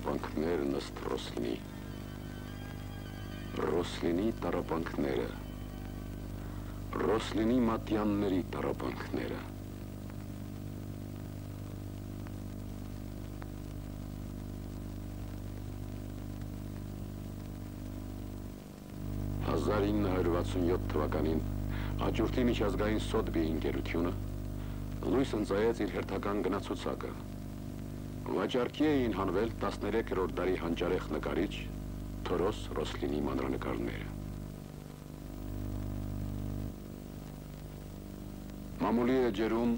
տառապանքներն ըստ Ռոսլինի։ Ռոսլինի տառապանքները, Ռոսլինի մատյանների տառապանքները։ 1967 թվականին Հաջորդի միջազգային Սոթբի ընկերությունը լույս ընծայեց իր հերթական գնացուցակը։ Վաճառքի էին հանվել 13-րդ դարի հանճարեղ նկարիչ Թորոս Ռոսլինի մանրանկարները։ Մամուլի էջերում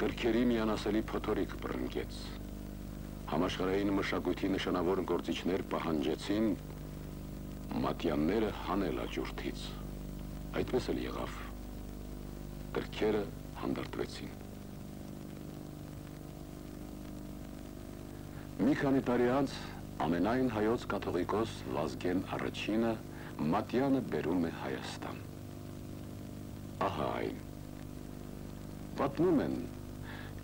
գրքերի միանասելի փոթորիկ բռնկեց։ Համաշխարհային մշակույթի նշանավոր գործիչներ պահանջեցին մատյանները հանել աճուրդից։ Այդպես էլ եղավ։ Գրքերը հանդարտվեցին։ Մի քանի տարի անց ամենայն հայոց կաթողիկոս Վազգեն առաջինը մատյանը բերում է Հայաստան։ Ահա այն։ Պատմում են,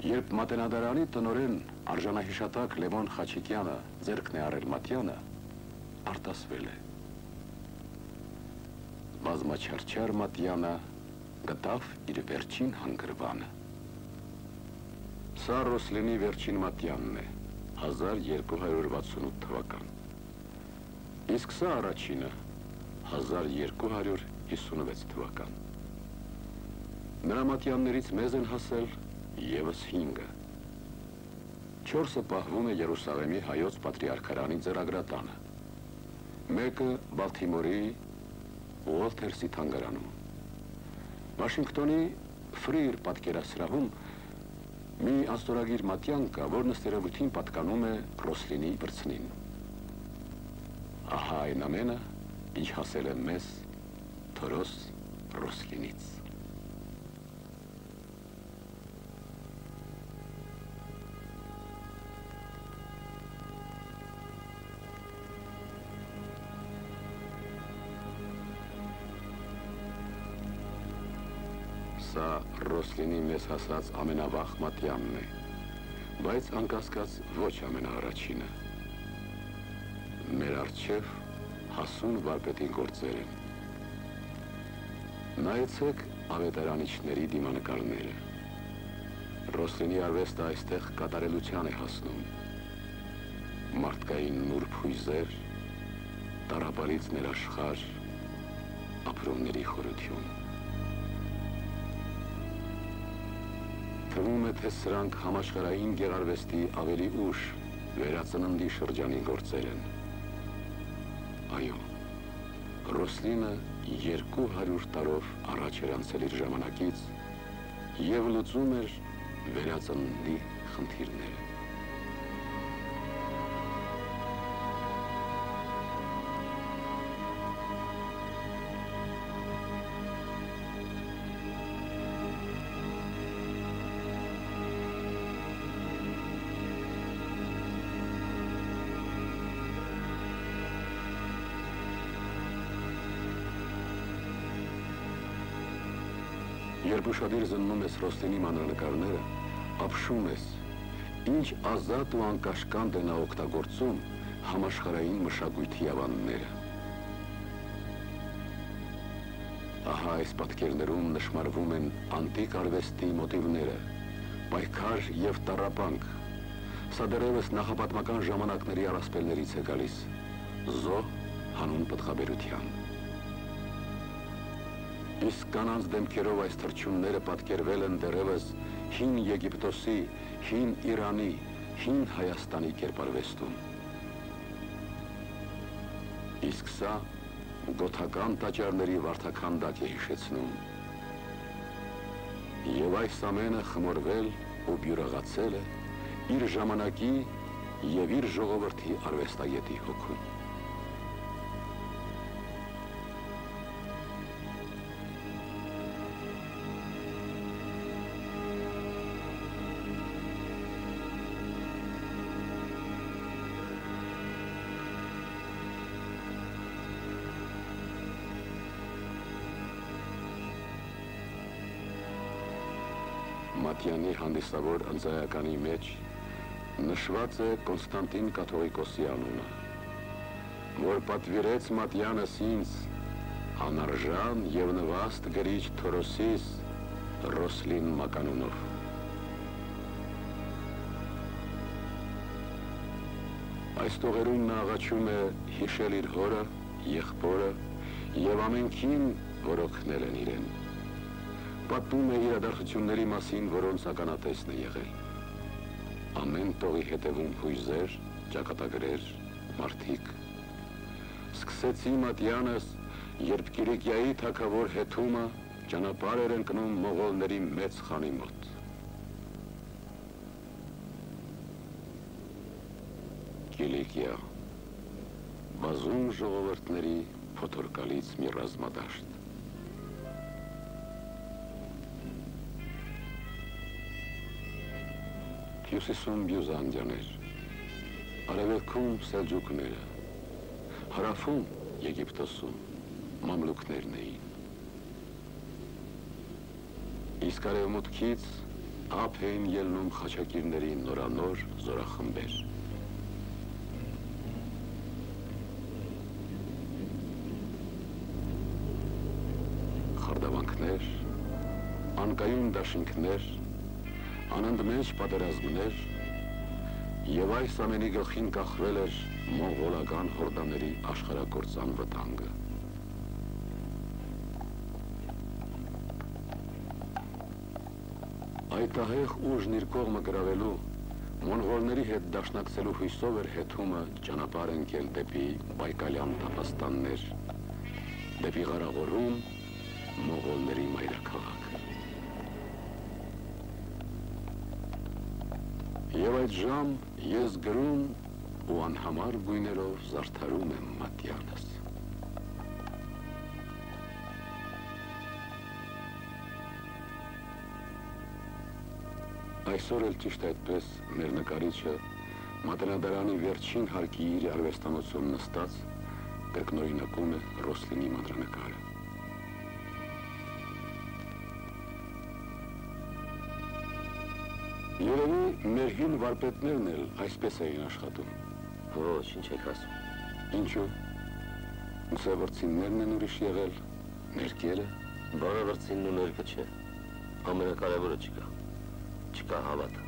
երբ մատենադարանի տնօրեն արժանահիշատակ Լևոն Խաչիկյանը ձեռքն է առել մատյանը, արտասվել է։ Բազմաչարչար մատյանը գտավ իր վերջին հանգրվանը։ Սա Ռոսլինի վերջին մատյանն է, 1268 թվական։ Իսկ սա առաջինը, 1256 թվական։ Նրա մատյաններից մեզ են հասել ևս 5-ը։ 4-ը պահվում է Երուսաղեմի հայոց պատրիարքարանի ձեռագրատանը։ Մեկը Բալթիմորի Ուոլթերսի թանգարանում։ Վաշինգտոնի Ֆրիր պատկերասրահում մի աստորագիր մատյան կա, որն ըստ երևույթին պատկանում է Ռոսլինի վրձնին։ Ահա այն ամենը, ինչ հասել է մեզ Թորոս Ռոսլինից։ Սա Ռոսլինի մեզ հասած ամենավաղ մատյանն է, բայց անկասկած ոչ ամենաառաջինը։ Մեր առջև հասուն վարպետի գործեր են։ Նայեցեք ավետարանիչների դիմանկարները։ Ռոսլինի արվեստը այստեղ կատարելության է հասնում։ Մարդկային նուրբ հույզեր, տառապալից ներաշխար, ապրումների խորություն։ Թվում է, թե սրանք համաշխարհային գեղարվեստի ավելի ուշ վերածննդի շրջանի գործեր են։ Այո, Ռոսլինը 200 տարով առաջ էր անցել իր ժամանակից և լուծում էր վերածննդի խնդիրները։ Երբ ուշադիր զննում ես Ռոսլինի մանրանկարները, ապշում ես, ինչ ազատ ու անկաշկանդ է նա օգտագործում համաշխարհային մշակույթի ավանդները։ Ահա այս պատկերներում նշմարվում են անտիկ արվեստի մոտիվները, պայքար և տառապանք։ Սա դեռևս նախապատմական ժամանակների առասպելներից է գալիս, զոհ հանուն պտղաբերության։ Իսկ կանանց դեմքերով այս թռչունները պատկերվել են դեռևս հին Եգիպտոսի, հին Իրանի, հին Հայաստանի կերպարվեստում։ Իսկ սա գոթական տաճարների վարդաքանդակ է հիշեցնում։ Եվ այս ամենը խմորվել ու բյուրեղացել է իր ժամանակի և իր ժողովրդի արվեստագետի հոգում։ Մատյանի հանդիսավոր ընծայականի մեջ նշված է Կոնստանտին կաթողիկոսի անունը, որ պատվիրեց Մատյանս ինձ անարժան և նվաստ գրիչ Թորոսիս Ռոսլին մականունով։ Այս տողերում նա աղաչում է հիշել իր հորը, եղբորը և ամենքին, որ օգնել են իրեն։ Պատմում է իրադարձությունների մասին, որոնց ականատեսն է եղել։ Ամեն տողի հետևում հույզեր, ճակատագրեր, մարդիկ։ Սկսեցի Մատյանս, երբ Կիլիկիայի թագավոր Հեթումը ճանապարհ էր ընկնում մողոլների մեծ խանի մոտ։ Կիլիկիա, բազում ժողովուրդների փոթորկալից մի ռազմադաշտ։ Հյուսիսում Բյուզանդիաներ, արևելքում Սելջուկները, հարավում Եգիպտոսում մամլուքներն էին։ Իսկ արևմուտքից ափ էին ելնում խաչակիրների նորանոր զորախմբեր։ Խարդավանքներ, անկայուն դաշինքներ, անընդմեջ պատերազմներ և այս ամենի գլխին կախվել էր մոնղոլական հորդաների աշխարհակործան վտանգը։ Այդ ահեղ ուժն իր կողմը գրավելու, մոնղոլների հետ դաշնակցելու հույսով էր Հեթումը ճանապարհ ընկել դեպի Բայկալյան տափաստաններ, դեպի Ղարաղորում մոնղոլների մայրաքաղաք։ Եվ այդ ժամ ես գրում ու անհամար գույներով զարդարում եմ Մատյանս։ Այսօր էլ ճիշտ այդպես մեր նկարիչը Մատենադարանի վերջին հարկի իր արվեստանոցում նստած կրկնօրինակում է Ռոսլինի մանրանկարը։ Երևի մեր հին վարպետներն էլ այսպես էին աշխատում։ Ոչ, ինչ եք ասում։ Ինչու։ Ուսե վրձիններն են ուրիշ եղել, ներկերը։ Բանը վրձինն ու ներկը չէ։ Ամենակարևորը չկա։ Չկա հավատը։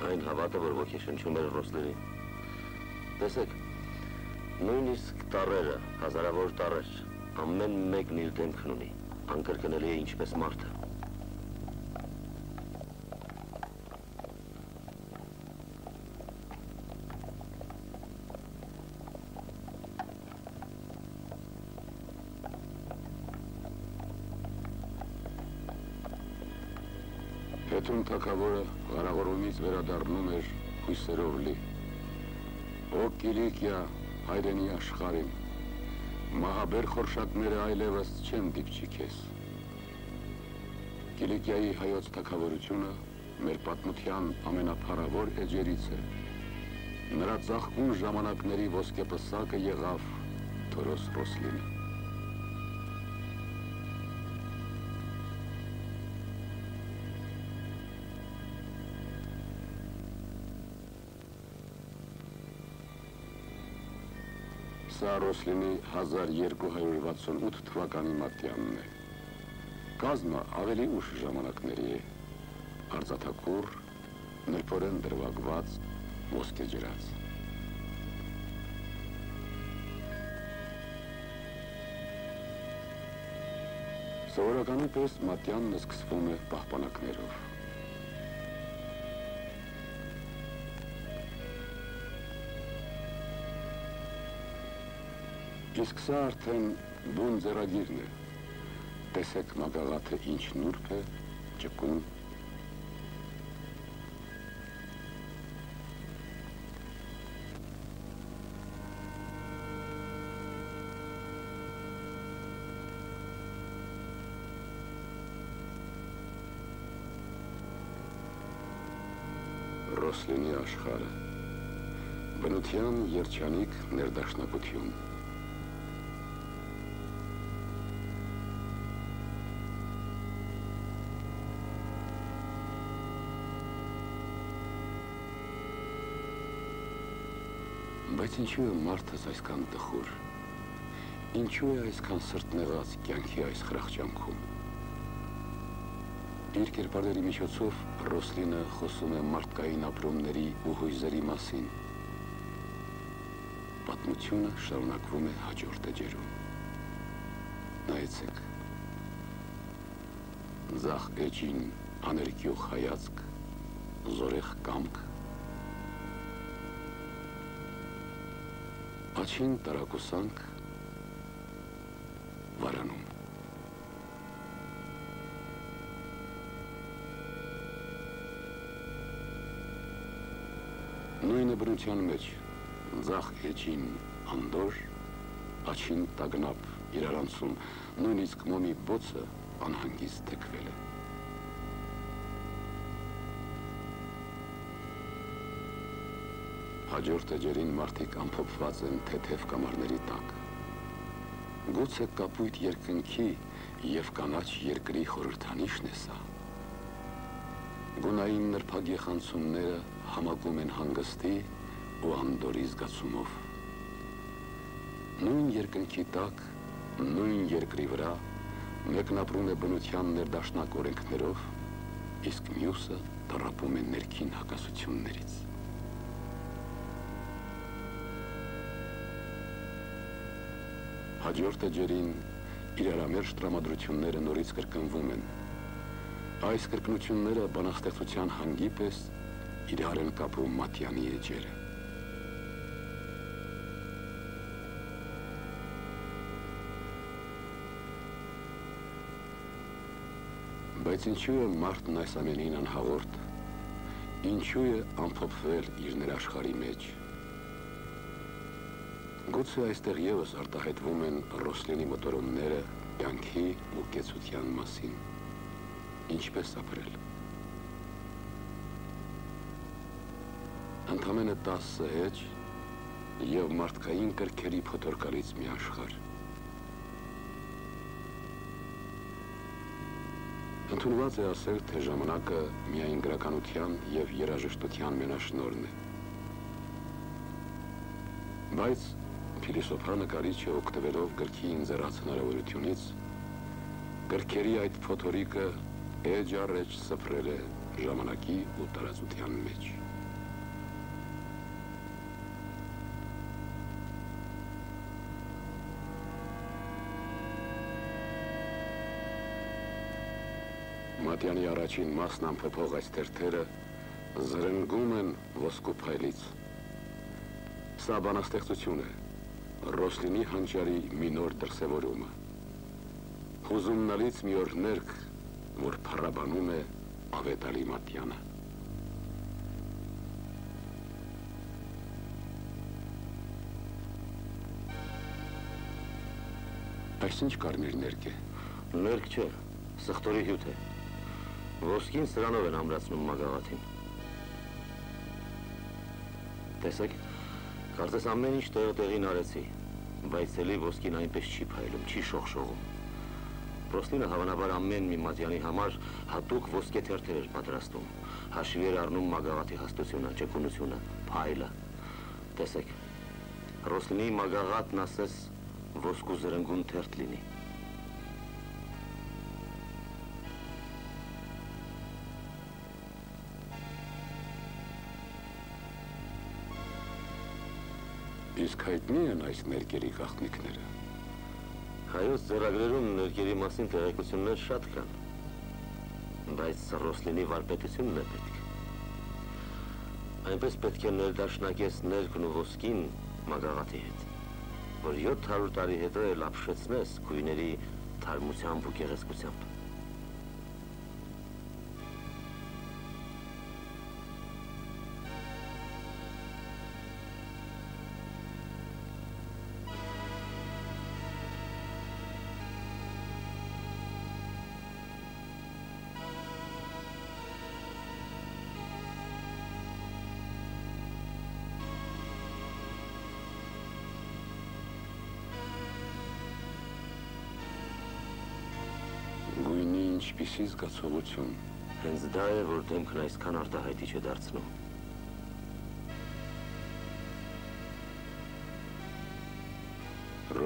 Այն հավատը, որ ոգեշնչում էր Ռոսլինին։ Տեսեք, նույնիսկ տառերը, հազարավոր տառեր, ամեն մեկն իր դեմքն ունի, անկրկնելի է ինչպես մարդը։ Հեթում թագավորը Ղարաղորումից վերադառնում էր հույսերով լի։ Ո Կիլիկիա, հայրենի աշխարհին, մահաբեր խորշակները այլևս չեն դիպչի քեզ։ Կիլիկիայի հայոց թագավորությունը մեր պատմության ամենափառավոր էջերից է։ Նրա ծաղկուն ժամանակների ոսկեպսակը եղավ Թորոս Ռոսլինը։ Սա Ռոսլինի 1268 թվականի Մատյանն է։ Կազմը ավելի ուշ ժամանակների է, արծաթակուռ, նրբորեն դրվագված, ոսկեջրած։ Սովորականի պես Մատյանն սկսվում է պահպանակներով։ Իսկ սա արդեն բուն ձեռագիրն է, տեսեք մագաղաթը ինչ նուրբ է, ճկուն։ Ռոսլինի աշխարհը, բնության երջանիկ ներդաշնակություն։ Բայց ինչու է մարդս այսքան տխուր, ինչու է այսքան սրտնեղած կյանքի այս խրախճանքում։ Իր կերպարների միջոցով Ռոսլինը խոսում է մարդկային ապրումների ու հույզերի մասին։ Պատմությունը շարունակվում է հաջորդ էջերում։ Նայեցեք։ Ձախ էջին աներկյուղ հայացք, զորեղ կամք, աչին տարակուսանք, վարանում։ Նույնը բնության մեջ, ձախ էջին անդոր, աչին տագնապ իրարանցում, նույնիսկ մոմի բոցը անհանգիստ թեքվել է։ Հաջորդ էջերին մարդիկ ամփոփված են թեթև կամարների տակ։ Գուցե կապույտ երկնքի և կանաչ երկրի խորհրդանիշն է սա։ Գունային նրբագ եղանցումները համակում են հանգստի ու անդորի զգացումով։ Նույն երկնքի տակ, նույն երկրի վրա, մեկն ապրում է բնության ներդաշնակ օրենքներով, իսկ մյուսը տառապում է ներքին հակասություններից։ Հաջորդ էջերին իրարամերժ տրամադրությունները նորից կրկնվում են։ Այս կրկնությունները բանաստեղծության հանգի պես իրար են կապում Մատյանի էջերը։ Բայց ինչու է մարդն այս ամենին անհաղորդ, ինչու է ամփոփվել իր ներաշխարհի մեջ։ Գուցե այստեղ ևս արտահայտվում են Ռոսլինի մտորումները կյանքի ու կեցության մասին, ինչպես ապրել։ Ընդամենը 10 էջ և մարդկային կրքերի փոթորկալից մի աշխարհ։ Ընդունված է ասել, թե ժամանակը միայն գրականության և երաժշտության մենաշնորհն է։ Բայց փիլիսոփա նկարիչը օգտվելով գրքի ինձեռած հնարավորությունից, գրքերի այդ փոթորիկը էջ առ էջ սփռել է ժամանակի ու տարածության մեջ։ Մատյանի առաջին մասն ամփոփող այս թերթերը զրնգում են ոսկու փայլից։ Սա բանաստեղծություն է, Ռոսլինի հանճարի մի նոր դրսևորումը։ Հուզումնալից մի օր ներք, որ փառաբանում է Ավետալի Մատյանը։ Այս ինչ կարմիր ներք է։ Ներք չէ, սխտորի հյութ է։ Ոսկին սրանով են ամրացնում մագաղաթին։ Տեսեք, կարծես ամեն ինչ տեղին արեցի, բայց էլի ոսկին այնպես չի փայլում, չի շողշողում։ Ռոսլինը հավանաբար ամեն մի Մատյանի համար հատուկ ոսկե թերթեր էր պատրաստում, հաշվի էր առնում մագաղաթի հաստությունը, ճկունությունը, փայլը։ Տեսեք, Ռոսլինի մագաղաթն ասես ոսկու զրնգուն թերթ լինի։ Իսկ հայտնի են այս ներկերի գաղտնիքները։ Հայոց ձեռագրերում ներկերի մասին տեղեկություններ շատ կան, բայց Ռոսլինի վարպետությունն է պետք։ Այնպես պետք է ներդաշնակես ներքն ու ոսկին մագաղաթի հետ, որ 700 տարի հետո էլ ապշեցնես գույների թարմությամբ ու գեղեցկությամբ։ Գույնի ինչպիսի զգացողություն։ Հենց դա է, որ դեմքն այսքան արտահայտիչ է դարձնում։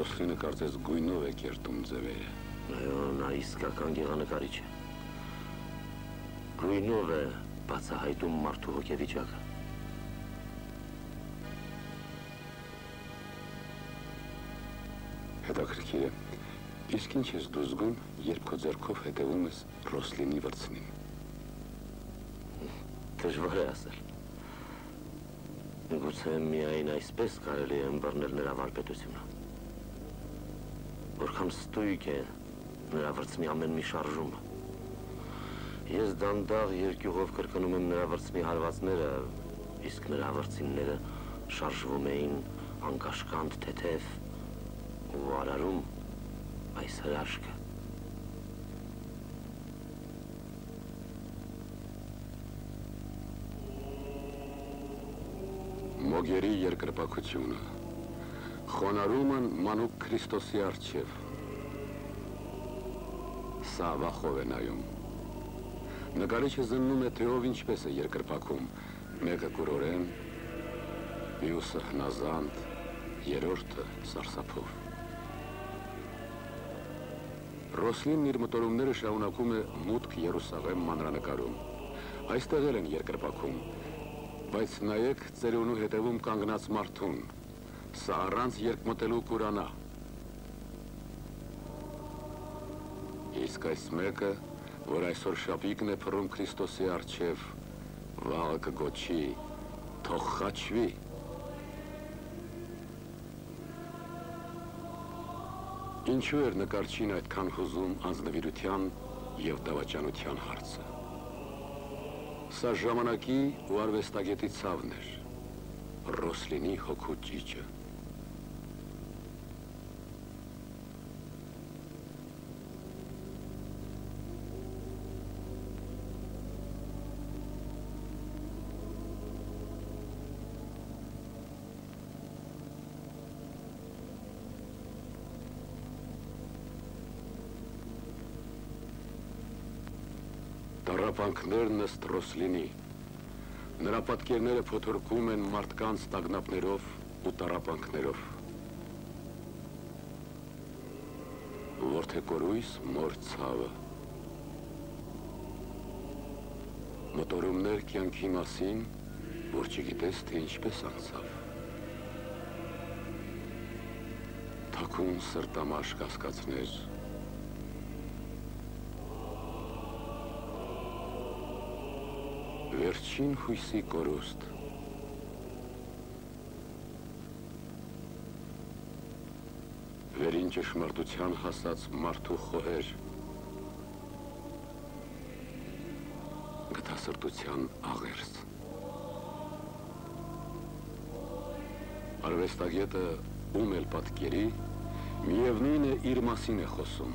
Ռոսլինը կարծես գույնով է կերտում ձևերը։ Այո, նա իսկական գեղանկարիչ է։ Գույնով է բացահայտում մարդու հոգեվիճակը։ Հետաքրքիր է, իսկ ինչ ես դու զգում, երբ քո ձեռքով հետևում ես Ռոսլինի վրձնին։ Դժվար է ասել։ Գուցե միայն այսպես կարելի է ըմբռնել նրա վարպետությունը։ Որքան ստույգ է նրա վրձնի ամեն մի շարժումը։ Ես դանդաղ երկյուղով կրկնում եմ նրա վրձնի հարվածները, իսկ նրա վրձինները շարժվում էին անկաշկանդ թեթև ու արարում այս հրաշքը։ Մոգերի երկրպագությունը, խոնարհումն մանուկ Քրիստոսի առջև, սա վախով է նայում։ Նկարիչը զննում է, թե ով ինչպես է երկրպագում, մեկը կուրորեն, մյուսը հնազանդ, երրորդը սարսափով։ Ռոսլինն իր մտորումները շարունակում է մուտք Երուսաղեմ մանրանկարում։ Այստեղ էլ են երկրպագում, բայց նայեք ծերունու հետևում կանգնած մարդուն, սա առանց երկմտելու կուրանա։ Իսկ այս մեկը, որ այսօր շապիկն է փռում Քրիստոսի առջև, վաղը կգոչի, թող խաչվի։ Ինչու էր նկարչին այդքան հուզում անձնվիրության և դավաճանության հարցը։ Սա ժամանակի ու արվեստագետի ցավն էր, Ռոսլինի հոգու ճիճը։ Տառապանքներն ըստ Ռոսլինի, նրա պատկերները փոթորկում են մարդկանց տագնապներով ու տառապանքներով։ Որդեկորույս մոր ցավը։ Մտորումներ կյանքի մասին, որ չգիտես, թե ինչպես անցավ։ Թաքուն սրտամաշ կասկածներ, վերջին հույսի կորուստ։ Վերին ճշմարտության հասած մարդու խոհեր, գթասրտության աղերս։ Արվեստագետը ում էլ պատկերի, միևնույն է իր մասին է խոսում,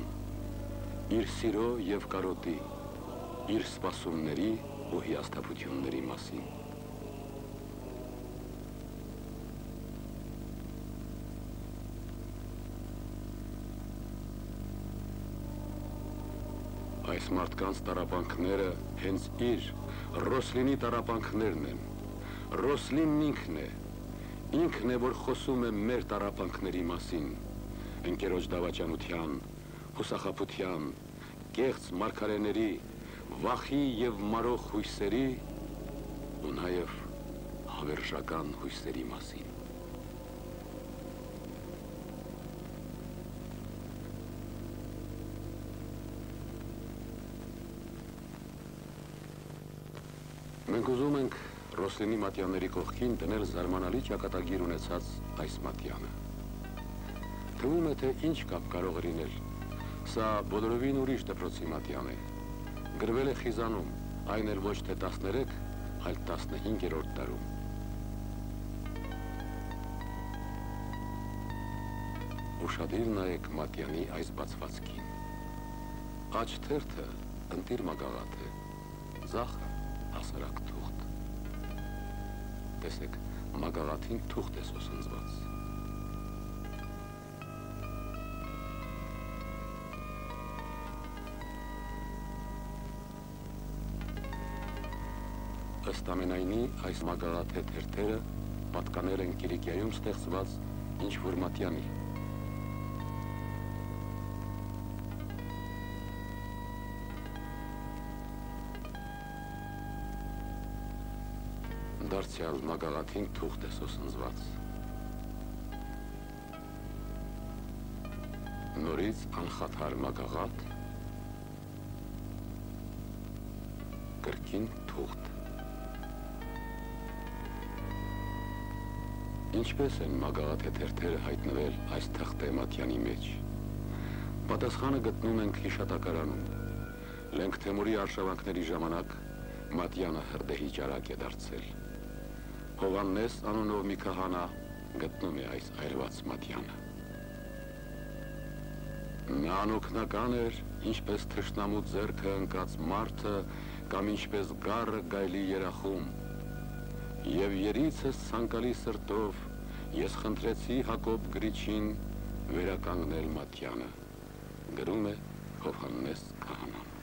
իր սիրո և կարոտի, իր սպասումների ու հիասթափությունների մասին։ Այս մարդկանց տառապանքները հենց իր, Ռոսլինի տառապանքներն են։ Ռոսլինն ինքն է, որ խոսում է մեր տառապանքների մասին, ընկերոջ դավաճանության, հուսախաբության, կեղծ մարգարեների, վախի և մարող հույսերի ու նաև հավերժական հույսերի մասին։ Մենք ուզում ենք Ռոսլինի մատյանների կողքին դնել զարմանալի ճակատագիր ունեցած այս մատյանը։ Թվում է, թե ինչ կապ կարող է լինել։ Սա բոլորովին ուրիշ դպրոցի մատյան է։ Գրվել է Խիզանում, այն էլ ոչ թե 13, այլ 15-րդ դարում։ Ուշադիր նայեք մատյանի այս բացվածքին։ Աջ թերթը ընտիր մագաղաթ է, ձախը հասարակ թուղթ։ Տեսեք, մագաղաթին թուղթ է սոսնձված։ Ըստ ամենայնի, այս մագաղաթե թերթերը պատկանել են Կիլիկիայում ստեղծված ինչ-որ մատյանի, անցյալ մագաղաթին թուղթ է սոսնձված։ Նորից անխաթար մագաղաթ, կրկին թուղթ։ Ինչպես են մագաղաթե թերթերը հայտնվել այս թղթե Մատյանի մեջ։ Պատասխանը գտնում ենք հիշատակարանում։ Լենք Թեմուրի արշավանքների ժամանակ Մատյանը հրդեհի ճարակ է դարձել։ Հովհաննես անունով մի քահանա գտնում է այս այրված Մատյանը։ Նա անօգնական էր, ինչպես թշնամու ձեռքը ընկած մարդը կամ ինչպես գառը գայլի երախում։ Եվ երիցս ցանկալի սրտով ես խնդրեցի Հակոբ գրիչին վերականգնել Մատյանը, գրում է Հովհաննես քահանան։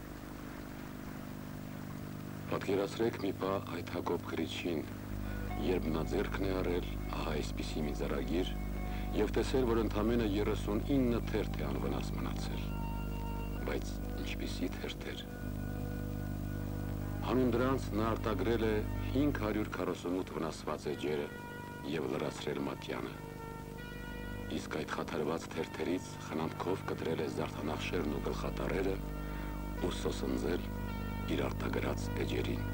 Պատկերացրեք մի պա այդ Հակոբ գրիչին, երբ նա ձեռքն է առել ահա այսպիսի մի ձեռագիր և տեսել, որ ընդամենը 39 թերթ է անվնաս մնացել, բայց ինչպիսի թերթեր։ Հանուն դրանց նա արտագրել է 548 վնասված էջերը և լրացրել Մատյանը։ Իսկ այդ խաթարված թերթերից խնամքով կտրել է զարդանախշերն ու գլխատառերը ու սոսնձել իր արտագրած էջերին։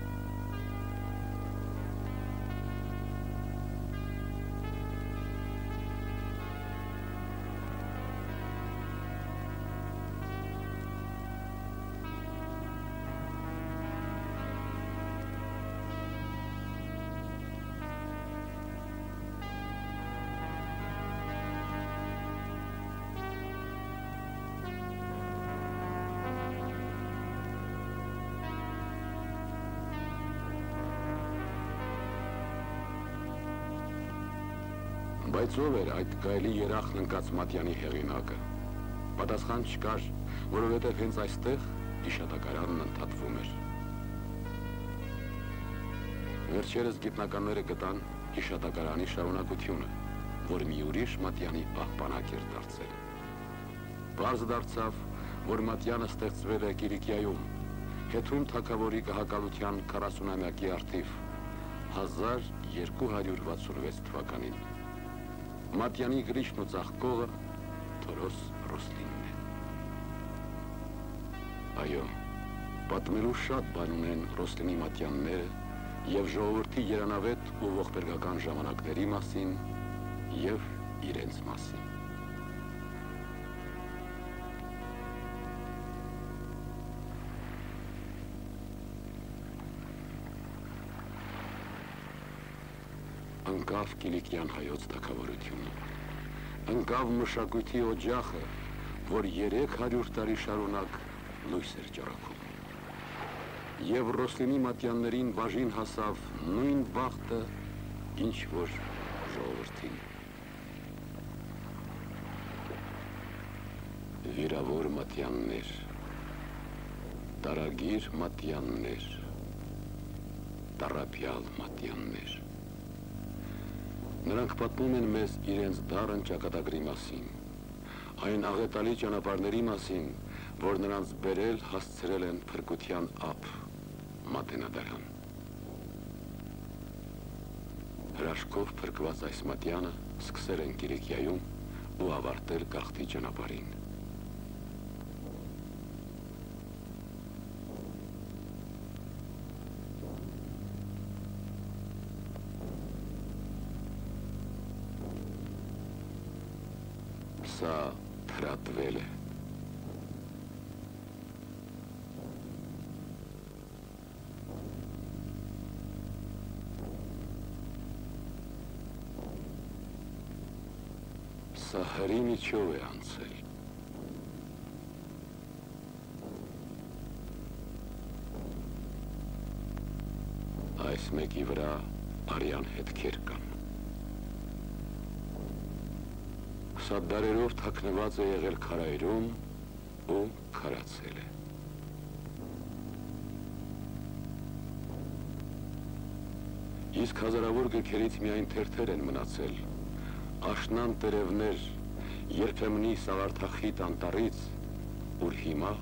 Բայց ով էր այդ գայլի երախն ընկած Մատյանի հեղինակը։ Պատասխան չկար, որովհետև հենց այստեղ հիշատակարանն ընդհատվում էր։ Վերջերս գիտնականները գտան հիշատակարանի շարունակությունը, որ մի ուրիշ Մատյանի պահպանակ էր դարձել։ Պարզ դարձավ, որ Մատյանը ստեղծվել է Կիլիկիայում, Հեթում թագավորի կահակալության 40-ամյակի առթիվ 1266 թվականին։ Մատյանի գրիչն ու ծաղկողը Թորոս Ռոսլինն է։ Այո, պատմելու շատ բան ունեն Ռոսլինի Մատյանները և ժողովրդի երանավետ ու ողբերգական ժամանակների մասին և իրենց մասին։ Ընկավ Կիլիկյան հայոց թագավորությունը, ընկավ մշակույթի օջախը, որ 300 տարի շարունակ լույս էր ճառագում։ Եվ Ռոսլինի Մատյաններին բաժին հասավ նույն բախտը, ինչ որ ժողովրդին։ Վիրավոր Մատյաններ, տարագիր Մատյաններ, տառապյալ Մատյաններ։ Նրանք պատմում են մեզ իրենց դառն ճակատագրի մասին, այն աղետալի ճանապարհների մասին, որ նրանց բերել հասցրել են փրկության ափ, Մատենադարան։ Հրաշքով փրկված այս Մատյանը սկսել են Կիլիկիայում ու ավարտել գաղթի ճանապարհին։ Սա թրատվել է։ Սա հրի միջով է անցել։ Այս մեկի վրա արյան հետքեր կան։ Սա դարերով թաքնված է եղել քարայրում ու քարացել է։ Իսկ հազարավոր գրքերից միայն թերթեր են մնացել, աշնան տերևներ, երբեմնի սաղարթախիտ անտառից, ուր հիմա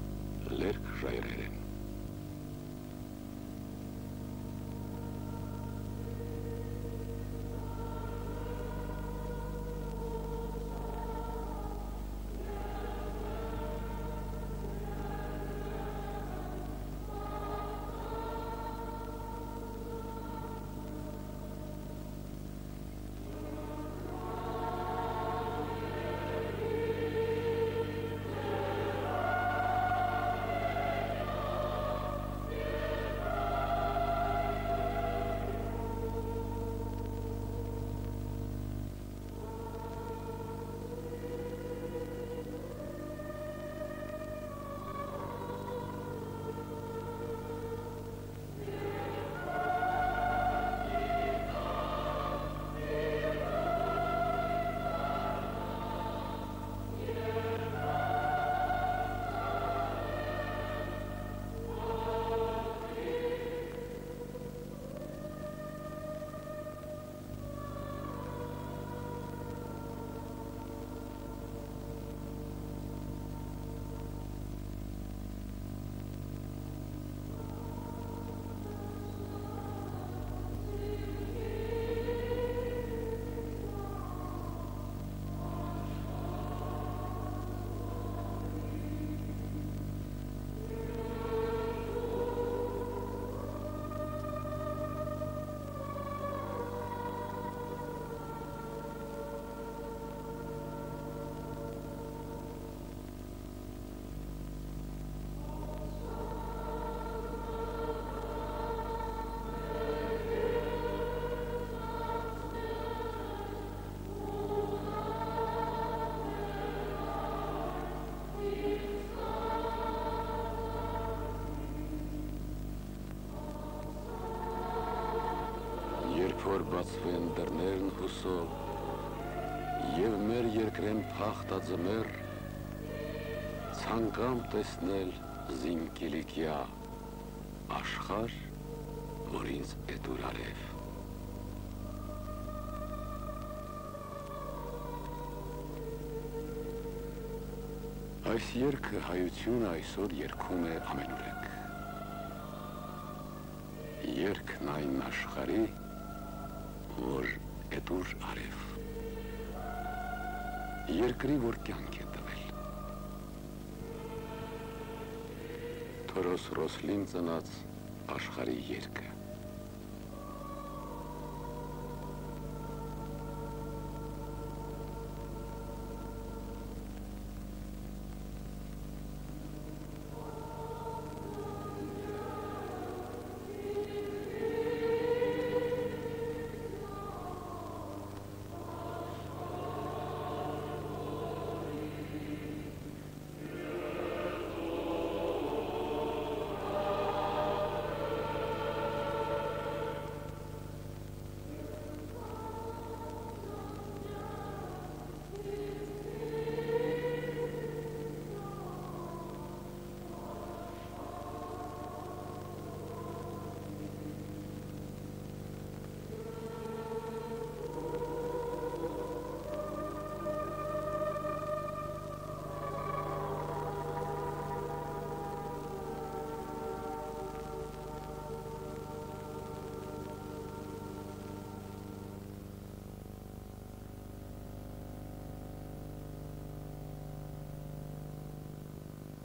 լերկ ժայռեր են։ 19 բացվեն դռներն հուսո, և մեր երկրեն փախտաձմեր, ցանկամ տեսնել զինկիլիկյա աշխարհ, որ ինձ էտուր արև։ Այս երգը հայությունը այսօր երգում է ամենուրեք։ Երգն այն աշխարհի, որ էտուր արև։ Երկրի, որ կյանք է տվել։ Թորոս Ռոսլին ծնած աշխարհի երգը։